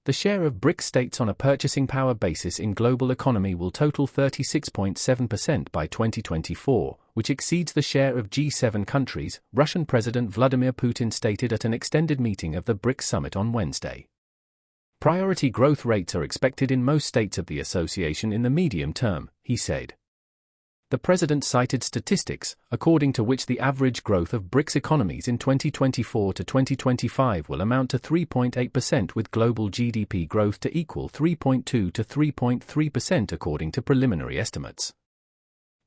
The share of BRICS states on a purchasing power basis in global economy will total 36.7% by 2024, which exceeds the share of G7 countries, Russian President Vladimir Putin stated at an extended meeting of the BRICS summit on Wednesday. Priority growth rates are expected in most states of the association in the medium term, he said. The president cited statistics, according to which the average growth of BRICS economies in 2024 to 2025 will amount to 3.8% with global GDP growth to equal 3.2 to 3.3% according to preliminary estimates.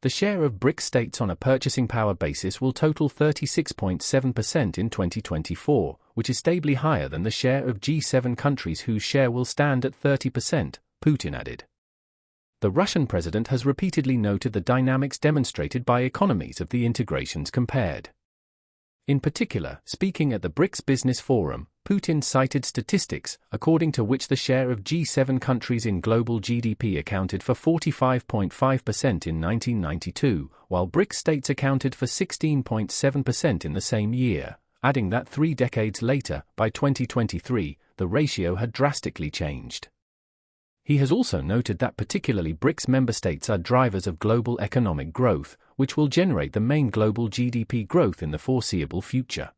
The share of BRICS states on a purchasing power basis will total 36.7% in 2024, which is stably higher than the share of G7 countries whose share will stand at 30%, Putin added. The Russian president has repeatedly noted the dynamics demonstrated by economies of the integrations compared. In particular, speaking at the BRICS Business Forum, Putin cited statistics, according to which the share of G7 countries in global GDP accounted for 45.5% in 1992, while BRICS states accounted for 16.7% in the same year, adding that 3 decades later, by 2023, the ratio had drastically changed. He has also noted that particularly BRICS member states are drivers of global economic growth, which will generate the main global GDP growth in the foreseeable future.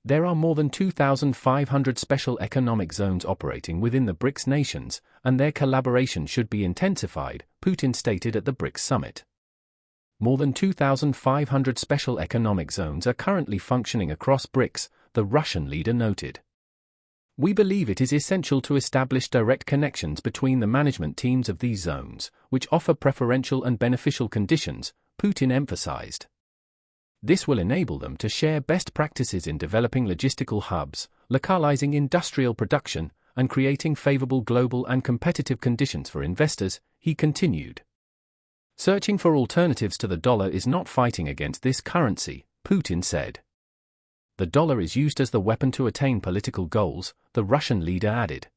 There are more than 2,500 special economic zones operating within the BRICS nations, and their collaboration should be intensified, Putin stated at the BRICS summit. More than 2,500 special economic zones are currently functioning across BRICS, the Russian leader noted. We believe it is essential to establish direct connections between the management teams of these zones, which offer preferential and beneficial conditions, Putin emphasized. This will enable them to share best practices in developing logistical hubs, localizing industrial production, and creating favorable global and competitive conditions for investors, he continued. Searching for alternatives to the dollar is not fighting against this currency, Putin said. The dollar is used as the weapon to attain political goals, the Russian leader added.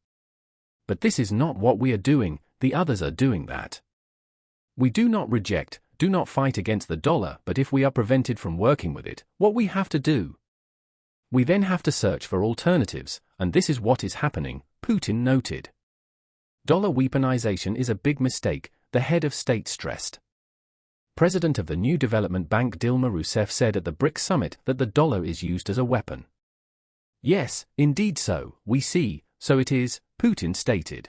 But this is not what we are doing, the others are doing that. We do not reject, do not fight against the dollar, but if we are prevented from working with it, what we have to do? We then have to search for alternatives, and this is what is happening, Putin noted. Dollar weaponization is a big mistake, the head of state stressed. President of the New Development Bank Dilma Rousseff said at the BRICS summit that the dollar is used as a weapon. Yes, indeed so, we see, so it is, Putin stated.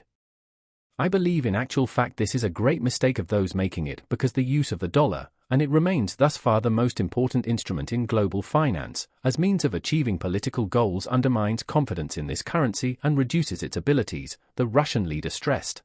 I believe in actual fact this is a great mistake of those making it because the use of the dollar, and it remains thus far the most important instrument in global finance, as means of achieving political goals undermines confidence in this currency and reduces its abilities, the Russian leader stressed.